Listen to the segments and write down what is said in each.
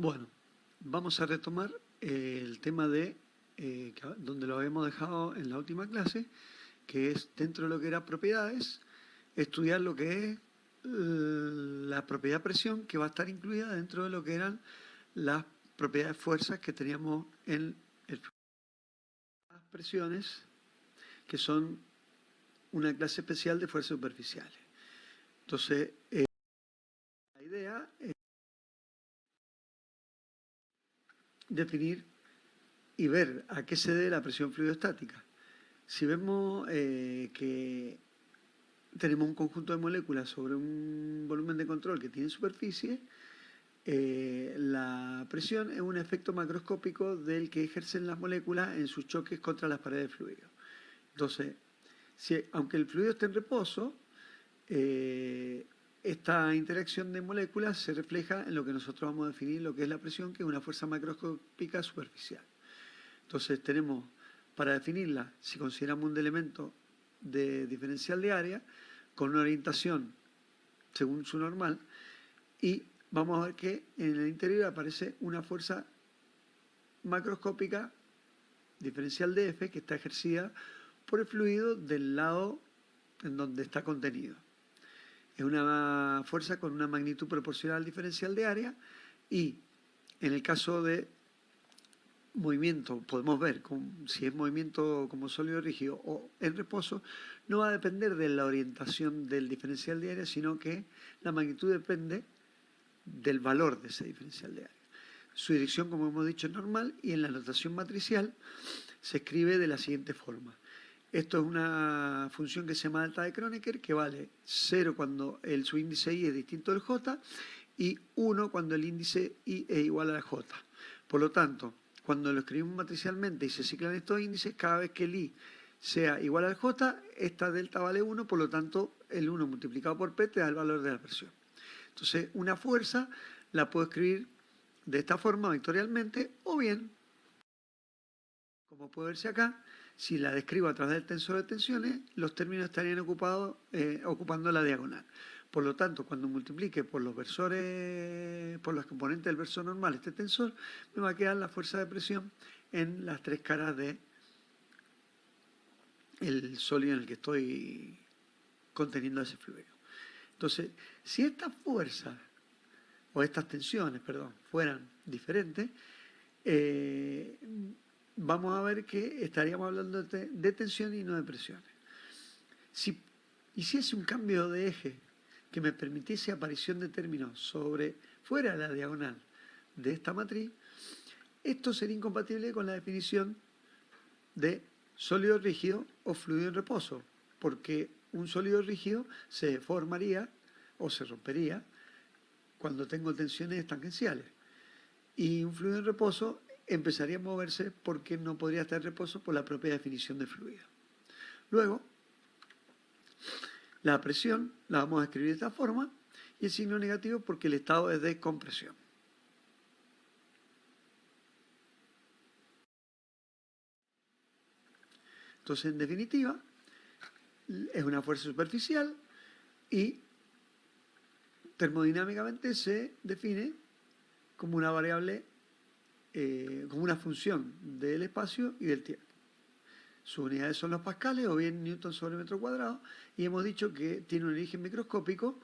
Bueno, vamos a retomar el tema de donde lo habíamos dejado en la última clase, que es dentro de lo que era propiedades, estudiar lo que es la propiedad presión, que va a estar incluida dentro de lo que eran las propiedades fuerzas que teníamos en el las presiones, que son una clase especial de fuerzas superficiales. Entonces, la idea es definir y ver a qué se debe la presión fluidostática. Si vemos que tenemos un conjunto de moléculas sobre un volumen de control que tiene superficie, la presión es un efecto macroscópico del que ejercen las moléculas en sus choques contra las paredes del fluido. Entonces, aunque el fluido esté en reposo, esta interacción de moléculas se refleja en lo que nosotros vamos a definir lo que es la presión, que es una fuerza macroscópica superficial. Entonces tenemos, para definirla, si consideramos un elemento de diferencial de área, con una orientación según su normal, y vamos a ver que en el interior aparece una fuerza macroscópica diferencial de F que está ejercida por el fluido del lado en donde está contenido. Es una fuerza con una magnitud proporcional al diferencial de área, y en el caso de movimiento, podemos ver si es movimiento como sólido rígido o en reposo, no va a depender de la orientación del diferencial de área, sino que la magnitud depende del valor de ese diferencial de área. Su dirección, como hemos dicho, es normal, y en la notación matricial se escribe de la siguiente forma. Esto es una función que se llama alta de Kronecker, que vale 0 cuando su índice I es distinto del J y 1 cuando el índice I es igual a la J. Por lo tanto, cuando lo escribimos matricialmente y se ciclan estos índices, cada vez que el I sea igual al J, esta delta vale 1, por lo tanto, el 1 multiplicado por P te da el valor de la presión. Entonces, una fuerza la puedo escribir de esta forma vectorialmente, o bien, como puede verse acá, si la describo a través del tensor de tensiones, los términos estarían ocupando la diagonal. Por lo tanto, cuando multiplique por los versores, por los componentes del versor normal este tensor, me va a quedar la fuerza de presión en las tres caras del sólido en el que estoy conteniendo ese fluido. Entonces, si estas fuerzas, o estas tensiones, perdón, fueran diferentes, vamos a ver que estaríamos hablando de tensión y no de presiones. Si hiciese un cambio de eje que me permitiese aparición de términos fuera de la diagonal de esta matriz, esto sería incompatible con la definición de sólido rígido o fluido en reposo, porque un sólido rígido se deformaría o se rompería cuando tengo tensiones tangenciales, y un fluido en reposo empezaría a moverse porque no podría estar en reposo por la propia definición de fluido. Luego, la presión la vamos a escribir de esta forma, y el signo negativo porque el estado es de compresión. Entonces, en definitiva, es una fuerza superficial y termodinámicamente se define como una variable, como una función del espacio y del tiempo. Sus unidades son los pascales o bien newton sobre metro cuadrado, y hemos dicho que tiene un origen microscópico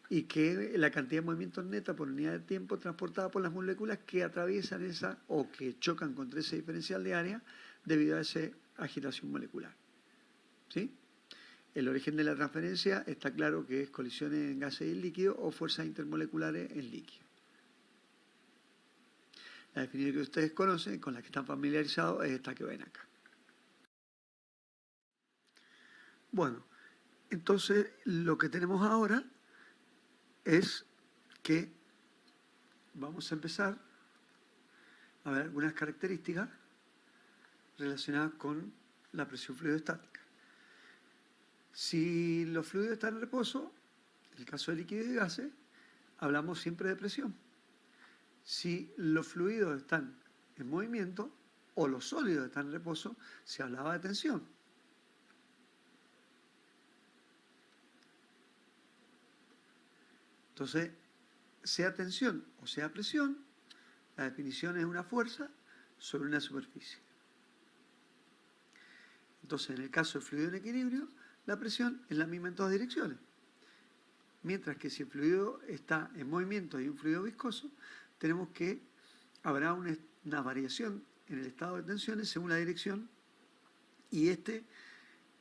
y que la cantidad de movimientos neta por unidad de tiempo transportada por las moléculas que atraviesan esa o que chocan contra ese diferencial de área debido a esa agitación molecular. ¿Sí? El origen de la transferencia está claro que es colisiones en gases y en líquido o fuerzas intermoleculares en líquido. La definición que ustedes conocen, con la que están familiarizados, es esta que ven acá. Bueno, entonces lo que tenemos ahora es que vamos a empezar a ver algunas características relacionadas con la presión fluidostática. Si los fluidos están en reposo, en el caso de líquidos y gases, hablamos siempre de presión. Si los fluidos están en movimiento o los sólidos están en reposo, se hablaba de tensión. Entonces, sea tensión o sea presión, La definición es una fuerza sobre una superficie. Entonces, en el caso del fluido en equilibrio, la presión es la misma en todas direcciones. Mientras que si el fluido está en movimiento y un fluido viscoso, tenemos que habrá una variación en el estado de tensiones según la dirección, y este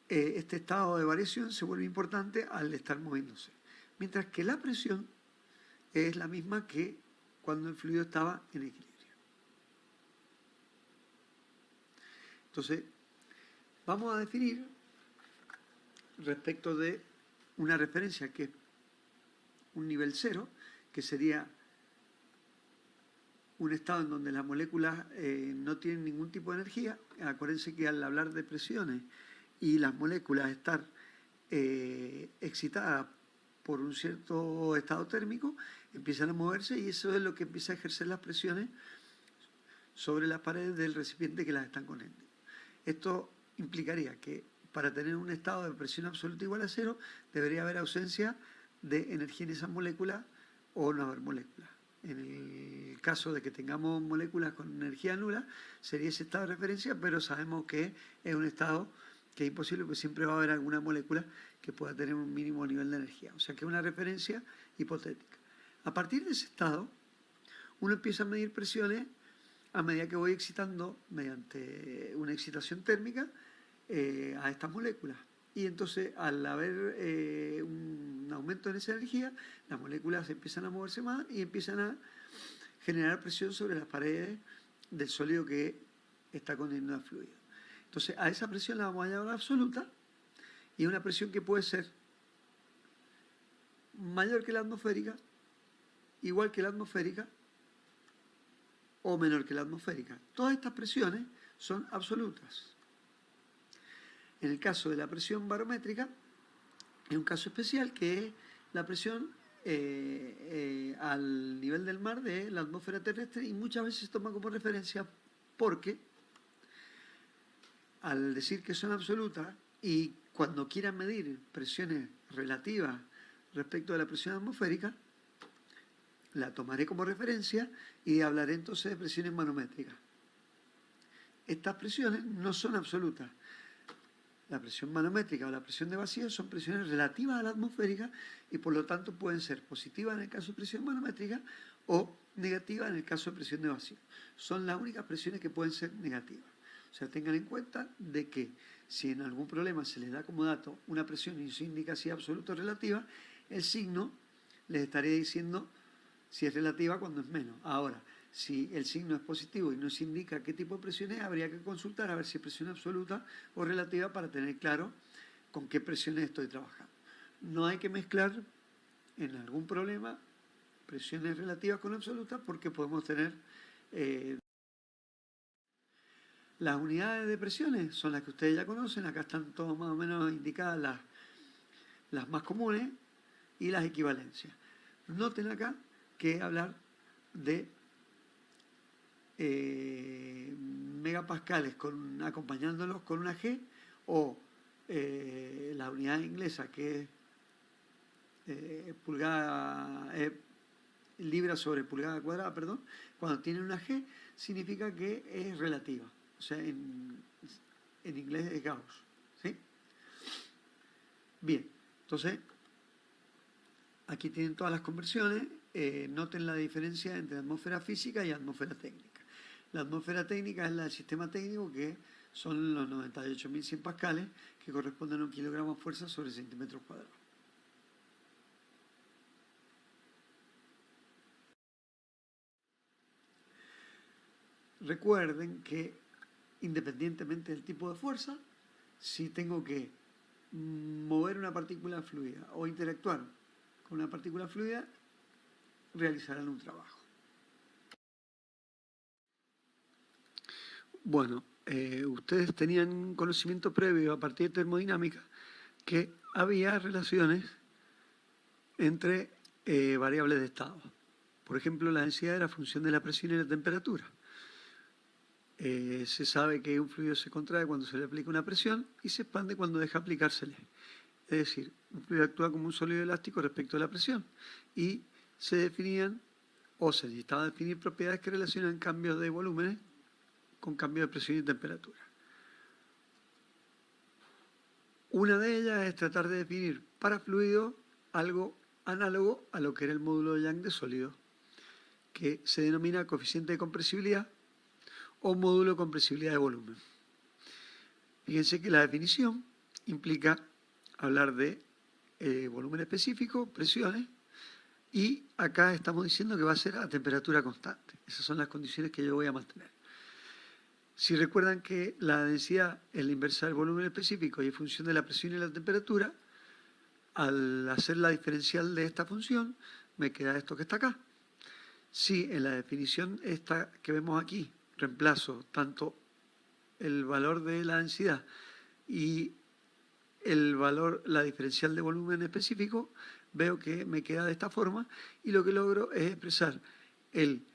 estado de variación se vuelve importante al estar moviéndose. Mientras que la presión es la misma que cuando el fluido estaba en equilibrio. Entonces, vamos a definir respecto de una referencia que es un nivel cero, que sería un estado en donde las moléculas no tienen ningún tipo de energía. Acuérdense que al hablar de presiones y las moléculas estar excitadas por un cierto estado térmico, empiezan a moverse y eso es lo que empieza a ejercer las presiones sobre las paredes del recipiente que las están conectando. Esto implicaría que para tener un estado de presión absoluta igual a cero, debería haber ausencia de energía en esas moléculas o no haber moléculas. En el caso de que tengamos moléculas con energía nula, sería ese estado de referencia, pero sabemos que es un estado que es imposible, porque siempre va a haber alguna molécula que pueda tener un mínimo nivel de energía. O sea que es una referencia hipotética. A partir de ese estado, uno empieza a medir presiones a medida que voy excitando mediante una excitación térmica a estas moléculas. Y entonces, al haber un aumento en esa energía, las moléculas empiezan a moverse más y empiezan a generar presión sobre las paredes del sólido que está conteniendo el fluido. Entonces, a esa presión la vamos a llamar absoluta, y es una presión que puede ser mayor que la atmosférica, igual que la atmosférica o menor que la atmosférica. Todas estas presiones son absolutas. En el caso de la presión barométrica, es un caso especial que es la presión al nivel del mar de la atmósfera terrestre, y muchas veces se toma como referencia porque al decir que son absolutas, y cuando quieran medir presiones relativas respecto de la presión atmosférica, la tomaré como referencia y hablaré entonces de presiones manométricas. Estas presiones no son absolutas. La presión manométrica o la presión de vacío son presiones relativas a la atmosférica y por lo tanto pueden ser positivas en el caso de presión manométrica o negativas en el caso de presión de vacío. Son las únicas presiones que pueden ser negativas. O sea, tengan en cuenta de que si en algún problema se les da como dato una presión y se indica si es absoluta o relativa, el signo les estaría diciendo si es relativa cuando es menos. Ahora, si el signo es positivo y nos indica qué tipo de presión es, habría que consultar a ver si es presión absoluta o relativa para tener claro con qué presiones estoy trabajando. No hay que mezclar en algún problema presiones relativas con absolutas, porque podemos tener las unidades de presiones, son las que ustedes ya conocen. Acá están todas más o menos indicadas las más comunes y las equivalencias. Noten acá que hablar de megapascales acompañándolos con una G, o la unidad inglesa que es libra sobre pulgada cuadrada, perdón, cuando tiene una G significa que es relativa. O sea, en inglés es Gauss, ¿sí? Bien, entonces aquí tienen todas las conversiones. Noten la diferencia entre atmósfera física y atmósfera técnica. La atmósfera técnica es la del sistema técnico, que son los 98.100 pascales, que corresponden a 1 kilogramo de fuerza sobre centímetros cuadrados. Recuerden que, independientemente del tipo de fuerza, si tengo que mover una partícula fluida o interactuar con una partícula fluida, realizarán un trabajo. Bueno, ustedes tenían conocimiento previo a partir de termodinámica que había relaciones entre variables de estado. Por ejemplo, la densidad era función de la presión y la temperatura. Se sabe que un fluido se contrae cuando se le aplica una presión y se expande cuando deja aplicársele. Es decir, un fluido actúa como un sólido elástico respecto a la presión, y se definían o se necesitaba definir propiedades que relacionan cambios de volúmenes con cambios de presión y temperatura. Una de ellas es tratar de definir para fluidos algo análogo a lo que era el módulo de Young de sólidos, que se denomina coeficiente de compresibilidad o módulo de compresibilidad de volumen. Fíjense que la definición implica hablar de volumen específico, presiones, y acá estamos diciendo que va a ser a temperatura constante. Esas son las condiciones que yo voy a mantener. Si recuerdan que la densidad es la inversa del volumen específico y en función de la presión y la temperatura, al hacer la diferencial de esta función, me queda esto que está acá. Si en la definición esta que vemos aquí reemplazo tanto el valor de la densidad y el valor, la diferencial de volumen específico, veo que me queda de esta forma y lo que logro es expresar el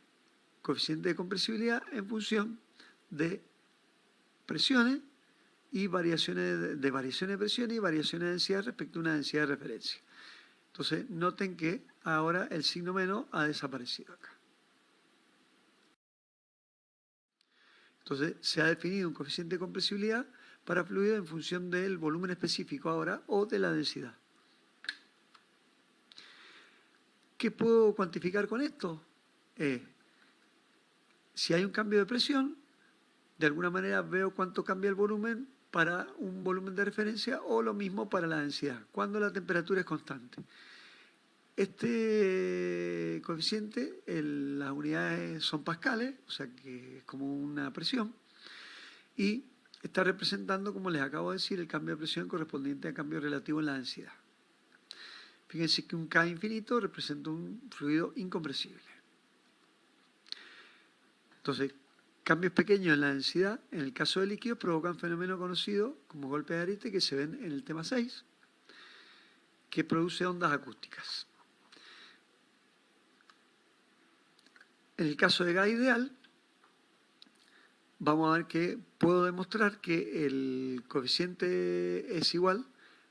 coeficiente de compresibilidad en función de presiones y variaciones de presión y variaciones de densidad respecto a una densidad de referencia. Entonces, noten que ahora el signo menos ha desaparecido acá. Entonces, se ha definido un coeficiente de compresibilidad para fluidos en función del volumen específico ahora o de la densidad. ¿Qué puedo cuantificar con esto? Si hay un cambio de presión, de alguna manera veo cuánto cambia el volumen para un volumen de referencia o lo mismo para la densidad, cuando la temperatura es constante. Este coeficiente, las unidades son pascales, o sea que es como una presión, y está representando, como les acabo de decir, el cambio de presión correspondiente al cambio relativo en la densidad. Fíjense que un K infinito representa un fluido incompresible. Entonces, cambios pequeños en la densidad, en el caso de líquidos, provocan fenómenos conocidos como golpes de ariete que se ven en el tema 6, que produce ondas acústicas. En el caso de gas ideal, vamos a ver que puedo demostrar que el coeficiente es igual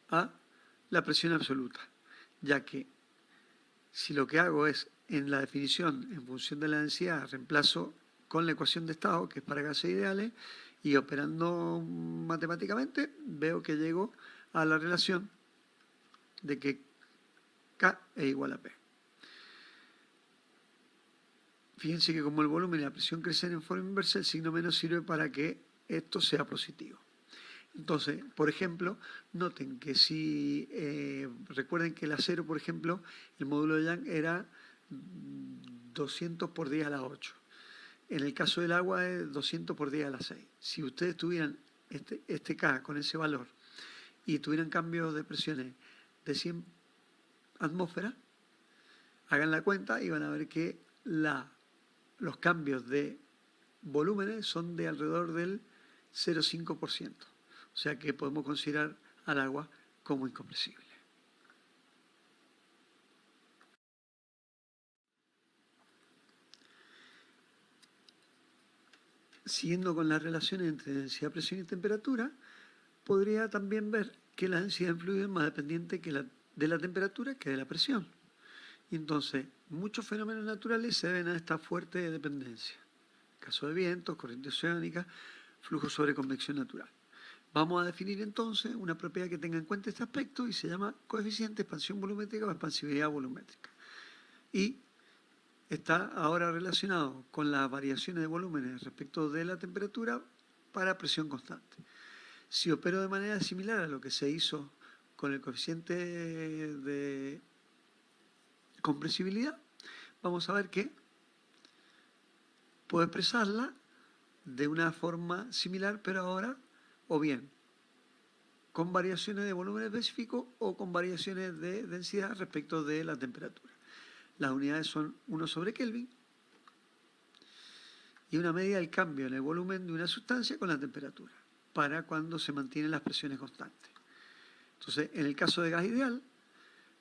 a la presión absoluta, ya que si lo que hago es, en la definición, en función de la densidad, reemplazo con la ecuación de estado, que es para gases ideales, y operando matemáticamente, veo que llego a la relación de que K es igual a P. Fíjense que como el volumen y la presión crecen en forma inversa, el signo menos sirve para que esto sea positivo. Entonces, por ejemplo, noten que si recuerden que el acero, por ejemplo, el módulo de Young era 200 por 10 a la 8. En el caso del agua es 200 por 10 a la 6. Si ustedes tuvieran este K con ese valor y tuvieran cambios de presiones de 100 atmósferas, hagan la cuenta y van a ver que los cambios de volúmenes son de alrededor del 0,5%. O sea que podemos considerar al agua como incompresible. Siguiendo con las relaciones entre densidad, presión y temperatura, podría también ver que la densidad en fluido es más dependiente de la temperatura que de la presión. Y entonces, muchos fenómenos naturales se deben a esta fuerte dependencia. Caso de vientos, corrientes oceánicas, flujo sobre convección natural. Vamos a definir entonces una propiedad que tenga en cuenta este aspecto y se llama coeficiente de expansión volumétrica o expansividad volumétrica. Y está ahora relacionado con las variaciones de volúmenes respecto de la temperatura para presión constante. Si opero de manera similar a lo que se hizo con el coeficiente de compresibilidad, vamos a ver que puedo expresarla de una forma similar, pero ahora o bien con variaciones de volumen específico o con variaciones de densidad respecto de la temperatura. Las unidades son 1 sobre Kelvin y una medida del cambio en el volumen de una sustancia con la temperatura para cuando se mantienen las presiones constantes. Entonces, en el caso de gas ideal,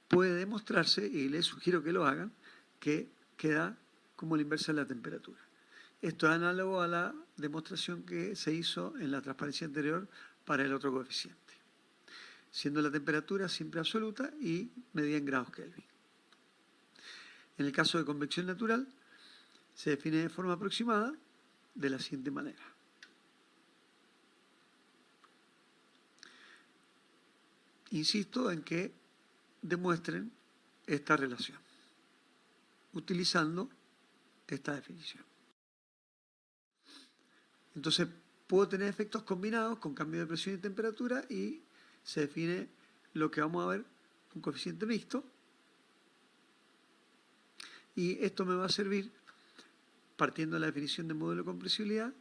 puede demostrarse, y les sugiero que lo hagan, que queda como la inversa de la temperatura. Esto es análogo a la demostración que se hizo en la transparencia anterior para el otro coeficiente, siendo la temperatura siempre absoluta y medida en grados Kelvin. En el caso de convección natural, se define de forma aproximada de la siguiente manera. Insisto en que demuestren esta relación utilizando esta definición. Entonces, puedo tener efectos combinados con cambio de presión y temperatura y se define lo que vamos a ver, un coeficiente mixto. Y esto me va a servir, partiendo de la definición de modelo de compresibilidad,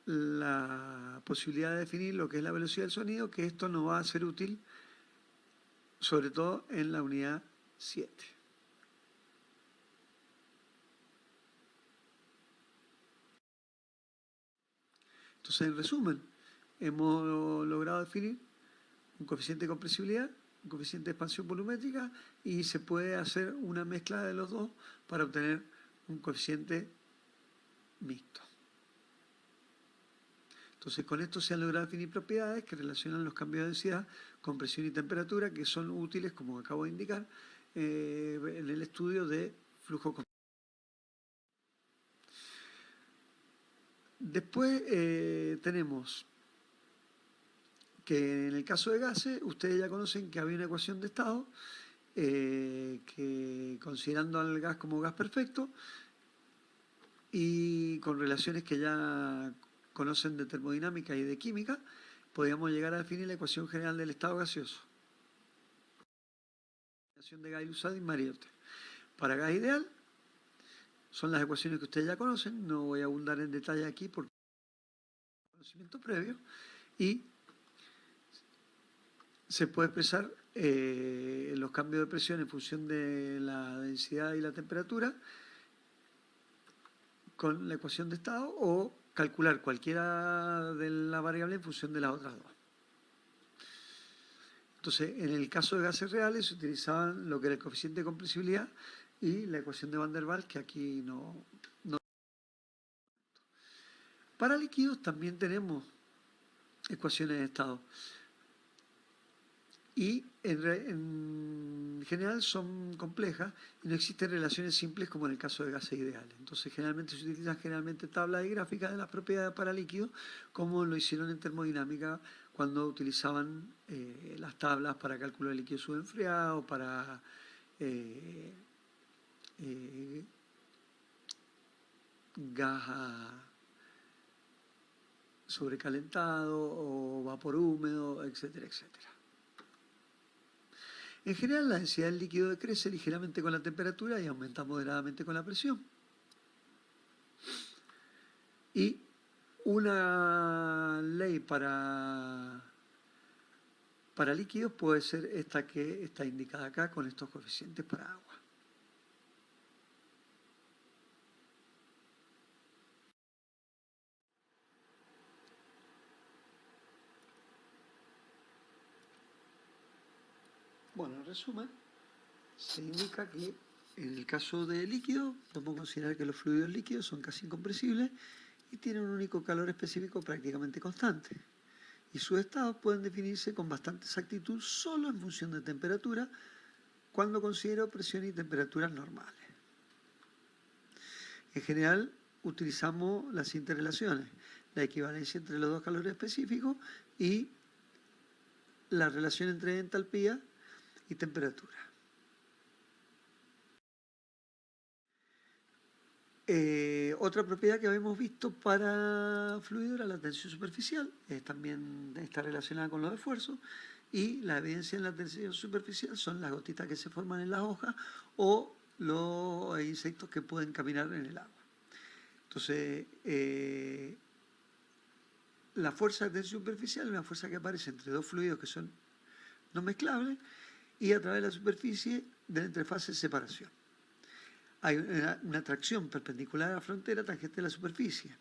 la posibilidad de definir lo que es la velocidad del sonido, que esto nos va a ser útil, sobre todo en la unidad 7. Entonces, en resumen, hemos logrado definir un coeficiente de compresibilidad, un coeficiente de expansión volumétrica, y se puede hacer una mezcla de los dos para obtener un coeficiente mixto. Entonces, con esto se han logrado definir propiedades que relacionan los cambios de densidad con presión y temperatura, que son útiles, como acabo de indicar, en el estudio de flujo continuo. Después tenemos que en el caso de gases, ustedes ya conocen que había una ecuación de estado que, considerando al gas como gas perfecto y con relaciones que ya conocen de termodinámica y de química, podíamos llegar a definir la ecuación general del estado gaseoso. La ecuación de Gay-Lussac y Mariotte. Para gas ideal, son las ecuaciones que ustedes ya conocen, no voy a abundar en detalle aquí porque conocimiento previo, y se puede expresar los cambios de presión en función de la densidad y la temperatura con la ecuación de estado o calcular cualquiera de las variables en función de las otras dos. Entonces, en el caso de gases reales se utilizaban lo que era el coeficiente de compresibilidad y la ecuación de Van der Waals, que aquí no. Para líquidos también tenemos ecuaciones de estado. Y en general son complejas y no existen relaciones simples como en el caso de gases ideales. Entonces generalmente se utilizan tablas y gráficas de las propiedades para líquidos, como lo hicieron en termodinámica cuando utilizaban las tablas para cálculo de líquido subenfriado, para gas sobrecalentado o vapor húmedo, etcétera, etcétera. En general, la densidad del líquido decrece ligeramente con la temperatura y aumenta moderadamente con la presión. Y una ley para líquidos puede ser esta que está indicada acá con estos coeficientes para agua. Bueno, en resumen, se indica que en el caso de líquido, podemos considerar que los fluidos líquidos son casi incompresibles y tienen un único calor específico prácticamente constante. Y sus estados pueden definirse con bastante exactitud solo en función de temperatura, cuando considero presión y temperaturas normales. En general, utilizamos las interrelaciones, la equivalencia entre los dos calores específicos y la relación entre entalpía y temperatura. Otra propiedad que habíamos visto para fluido era la tensión superficial, también está relacionada con los esfuerzos, y la evidencia en la tensión superficial son las gotitas que se forman en las hojas o los insectos que pueden caminar en el agua. Entonces, la fuerza de tensión superficial es una fuerza que aparece entre dos fluidos que son no mezclables y a través de la superficie de la entrefase de separación. Hay una atracción perpendicular a la frontera tangente de la superficie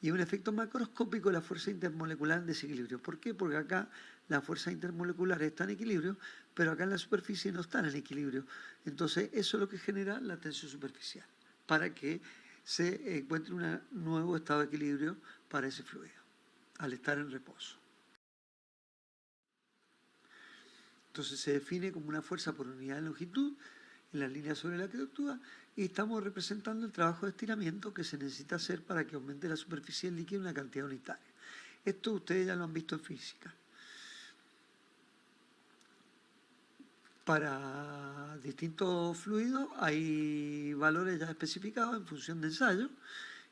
y un efecto macroscópico de la fuerza intermolecular en desequilibrio. ¿Por qué? Porque acá la fuerza intermolecular está en equilibrio, pero acá en la superficie no están en equilibrio. Entonces, eso es lo que genera la tensión superficial, para que se encuentre un nuevo estado de equilibrio para ese fluido, al estar en reposo. Entonces se define como una fuerza por unidad de longitud en las líneas sobre las que actúa y estamos representando el trabajo de estiramiento que se necesita hacer para que aumente la superficie del líquido en una cantidad unitaria. Esto ustedes ya lo han visto en física. Para distintos fluidos hay valores ya especificados en función de ensayo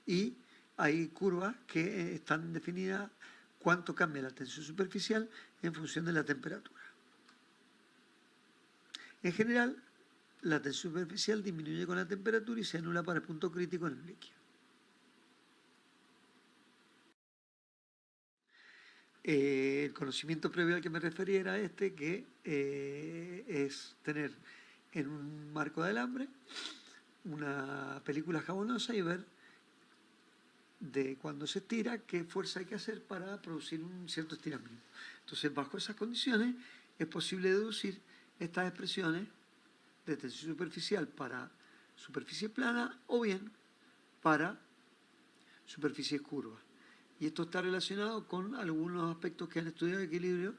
y hay curvas que están definidas cuánto cambia la tensión superficial en función de la temperatura. En general, la tensión superficial disminuye con la temperatura y se anula para el punto crítico en el líquido. El conocimiento previo al que me refería era este, que es tener en un marco de alambre una película jabonosa y ver de cuando se estira qué fuerza hay que hacer para producir un cierto estiramiento. Entonces, bajo esas condiciones es posible deducir estas expresiones de tensión superficial para superficie plana o bien para superficies curvas. Y esto está relacionado con algunos aspectos que han estudiado de equilibrio.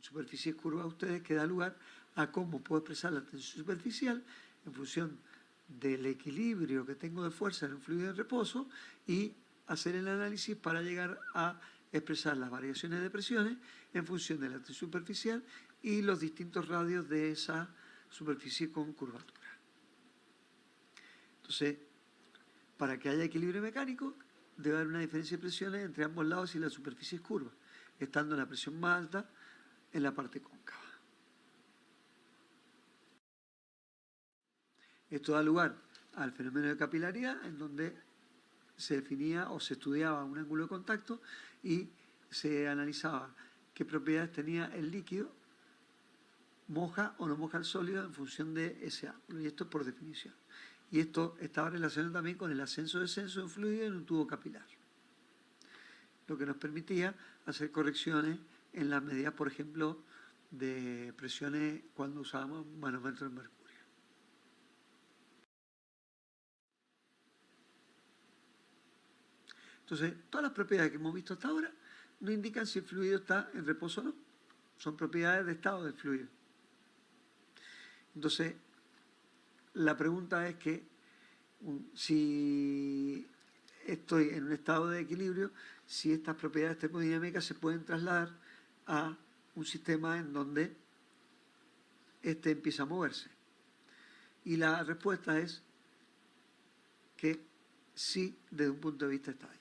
Superficies curvas ustedes que da lugar a cómo puedo expresar la tensión superficial en función del equilibrio que tengo de fuerza en un fluido de reposo y hacer el análisis para llegar a expresar las variaciones de presiones en función de la tensión superficial y los distintos radios de esa superficie con curvatura. Entonces, para que haya equilibrio mecánico, debe haber una diferencia de presiones entre ambos lados y la superficie es curva, estando la presión más alta en la parte cóncava. Esto da lugar al fenómeno de capilaridad, en donde se definía o se estudiaba un ángulo de contacto y se analizaba qué propiedades tenía el líquido, moja o no moja el sólido en función de ese ángulo, y esto es por definición. Y esto estaba relacionado también con el ascenso-descenso de un fluido en un tubo capilar, lo que nos permitía hacer correcciones en las medidas, por ejemplo, de presiones cuando usábamos manómetro de mercurio. Entonces, todas las propiedades que hemos visto hasta ahora no indican si el fluido está en reposo o no. Son propiedades de estado del fluido. Entonces, la pregunta es que si estoy en un estado de equilibrio, si estas propiedades termodinámicas se pueden trasladar a un sistema en donde éste empieza a moverse. Y la respuesta es que sí, desde un punto de vista estático.